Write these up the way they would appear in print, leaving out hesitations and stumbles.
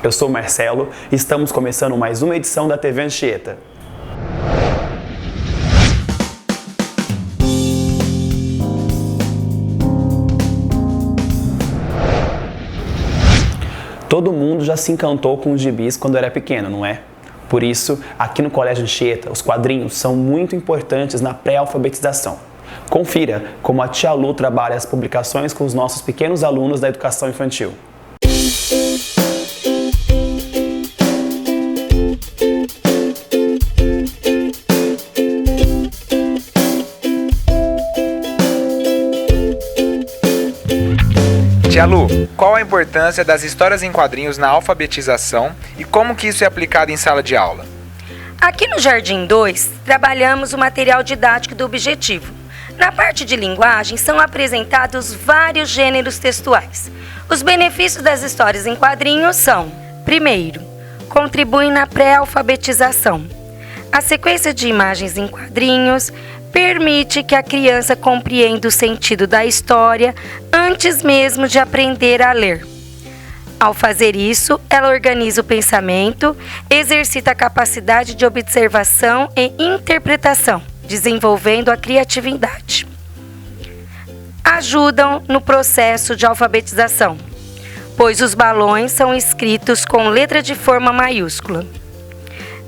eu sou o Marcelo e estamos começando mais uma edição da TV Anchieta. Todo mundo já se encantou com os gibis quando era pequeno, não é? Por isso, aqui no Colégio Anchieta, os quadrinhos são muito importantes na pré-alfabetização. Confira como a tia Lu trabalha as publicações com os nossos pequenos alunos da educação infantil. Tia Lu, qual a importância das histórias em quadrinhos na alfabetização e como que isso é aplicado em sala de aula? Aqui no Jardim 2, trabalhamos o material didático do objetivo. Na parte de linguagem, são apresentados vários gêneros textuais. Os benefícios das histórias em quadrinhos são: primeiro, contribuem na pré-alfabetização. A sequência de imagens em quadrinhos permite que a criança compreenda o sentido da história antes mesmo de aprender a ler. Ao fazer isso, ela organiza o pensamento, exercita a capacidade de observação e interpretação, desenvolvendo a criatividade. Ajudam no processo de alfabetização, pois os balões são escritos com letra de forma maiúscula.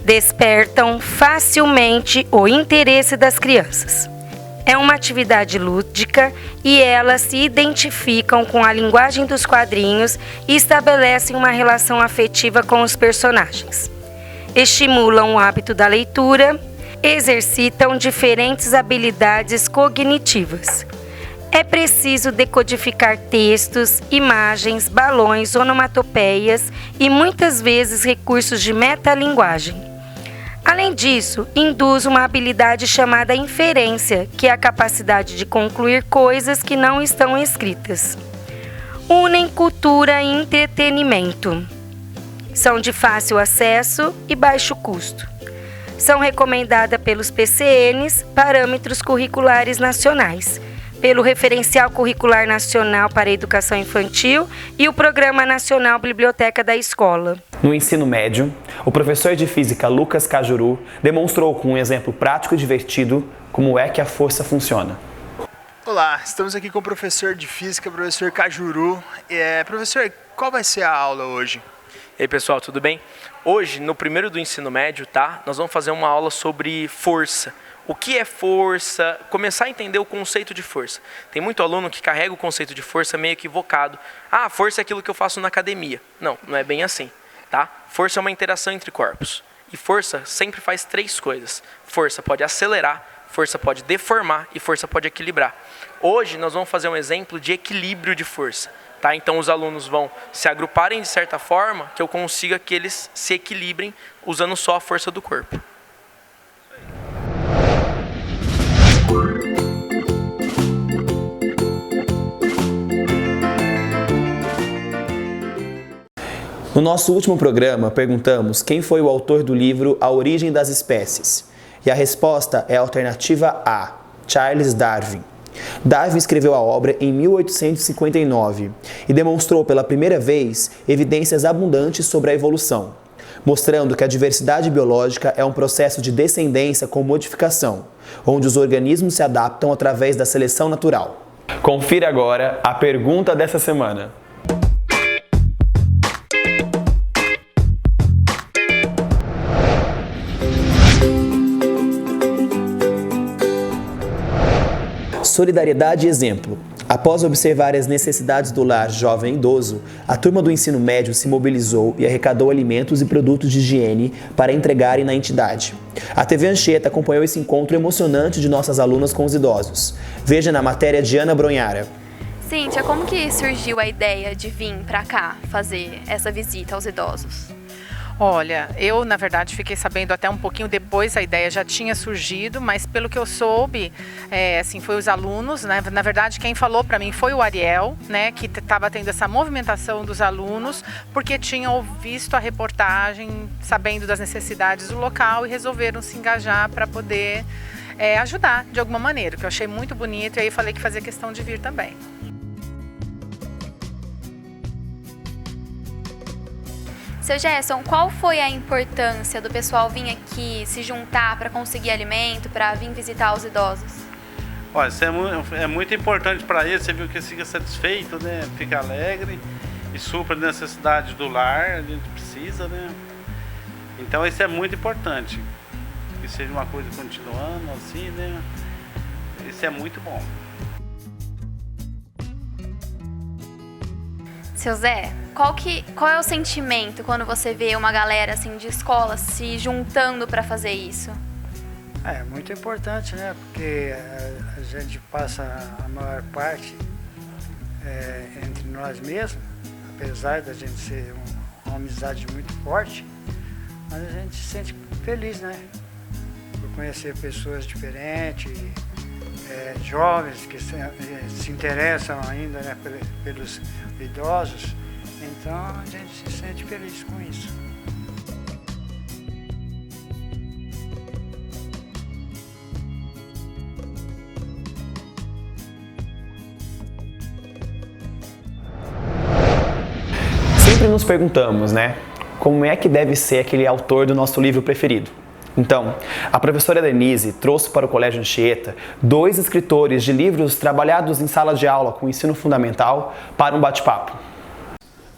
Despertam facilmente o interesse das crianças. É uma atividade lúdica e elas se identificam com a linguagem dos quadrinhos e estabelecem uma relação afetiva com os personagens. Estimulam o hábito da leitura, exercitam diferentes habilidades cognitivas. É preciso decodificar textos, imagens, balões, onomatopeias e muitas vezes recursos de metalinguagem. Além disso, induz uma habilidade chamada inferência, que é a capacidade de concluir coisas que não estão escritas. Unem cultura e entretenimento. São de fácil acesso e baixo custo. São recomendadas pelos PCNs, Parâmetros Curriculares Nacionais, pelo Referencial Curricular Nacional para a Educação Infantil e o Programa Nacional Biblioteca da Escola. No ensino médio, o professor de física Lucas Cajuru demonstrou com um exemplo prático e divertido como é que a força funciona. Olá, estamos aqui com o professor de física, professor Cajuru. Professor, qual vai ser a aula hoje? E aí pessoal, tudo bem? Hoje, no primeiro do ensino médio, nós vamos fazer uma aula sobre força. O que é força? Começar a entender o conceito de força. Tem muito aluno que carrega o conceito de força meio equivocado. Ah, força é aquilo que eu faço na academia. Não, não é bem assim. Força é uma interação entre corpos. E força sempre faz três coisas. Força pode acelerar, força pode deformar e força pode equilibrar. Hoje nós vamos fazer um exemplo de equilíbrio de força. Então os alunos vão se agruparem de certa forma que eu consiga que eles se equilibrem usando só a força do corpo. No nosso último programa, perguntamos quem foi o autor do livro A Origem das Espécies. E a resposta é a alternativa A, Charles Darwin. Darwin escreveu a obra em 1859 e demonstrou pela primeira vez evidências abundantes sobre a evolução, mostrando que a diversidade biológica é um processo de descendência com modificação, onde os organismos se adaptam através da seleção natural. Confira agora a pergunta dessa semana. Solidariedade e exemplo. Após observar as necessidades do lar jovem e idoso, a turma do ensino médio se mobilizou e arrecadou alimentos e produtos de higiene para entregarem na entidade. A TV Anchieta acompanhou esse encontro emocionante de nossas alunas com os idosos. Veja na matéria de Ana Bronhara. Cíntia, como que surgiu a ideia de vir para cá fazer essa visita aos idosos? Olha, eu na verdade fiquei sabendo até um pouquinho depois, a ideia já tinha surgido, mas pelo que eu soube, foi os alunos, né? Na verdade quem falou para mim foi o Ariel, né? Que estava tendo essa movimentação dos alunos, porque tinham visto a reportagem, sabendo das necessidades do local e resolveram se engajar para poder ajudar de alguma maneira, que eu achei muito bonito e aí falei que fazia questão de vir também. Seu Gerson, qual foi a importância do pessoal vir aqui se juntar para conseguir alimento, para vir visitar os idosos? Olha, isso é muito importante para eles, você viu que eles ficam satisfeitos, né? Fica alegre e supra a necessidade do lar, a gente precisa, né? Então isso é muito importante, que seja uma coisa continuando assim, né? Isso é muito bom. Seu Zé, qual é o sentimento quando você vê uma galera assim de escola se juntando para fazer isso? É muito importante, né? Porque a gente passa a maior parte entre nós mesmos, apesar da gente ser uma amizade muito forte, mas a gente se sente feliz, né? Por conhecer pessoas diferentes, jovens que se interessam ainda, né, pelos idosos, então a gente se sente feliz com isso. Sempre nos perguntamos, né? Como é que deve ser aquele autor do nosso livro preferido? Então, a professora Denise trouxe para o Colégio Anchieta 2 escritores de livros trabalhados em sala de aula com ensino fundamental para um bate-papo.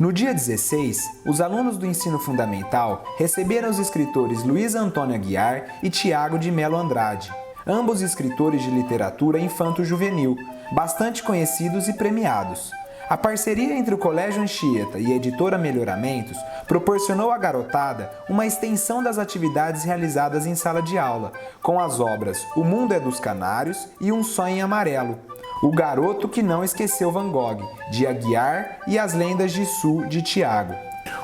No dia 16, os alunos do ensino fundamental receberam os escritores Luiz Antônio Aguiar e Tiago de Melo Andrade, ambos escritores de literatura infanto-juvenil, bastante conhecidos e premiados. A parceria entre o Colégio Anchieta e a editora Melhoramentos proporcionou à garotada uma extensão das atividades realizadas em sala de aula, com as obras O Mundo é dos Canários e Um Sonho em Amarelo, O Garoto que Não Esqueceu Van Gogh, de Aguiar, e As Lendas de Sul, de Tiago.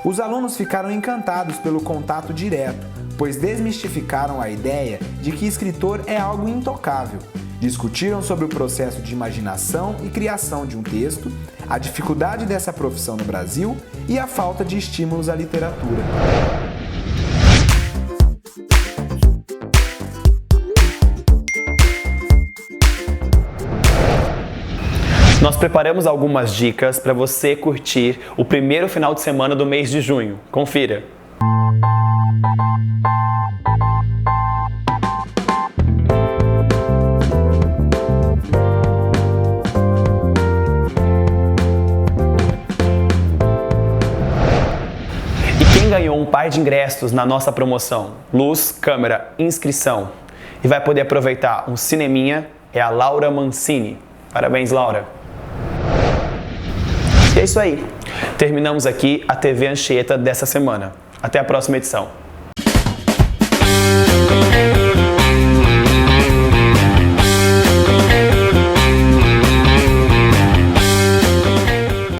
Os alunos ficaram encantados pelo contato direto, pois desmistificaram a ideia de que escritor é algo intocável. Discutiram sobre o processo de imaginação e criação de um texto, a dificuldade dessa profissão no Brasil e a falta de estímulos à literatura. Nós preparamos algumas dicas para você curtir o primeiro final de semana do mês de junho. Confira! Ganhou um par de ingressos na nossa promoção Luz, Câmera, Inscrição e vai poder aproveitar um cineminha é a Laura Mancini. Parabéns, Laura! E é isso aí. Terminamos aqui a TV Anchieta dessa semana. Até a próxima edição.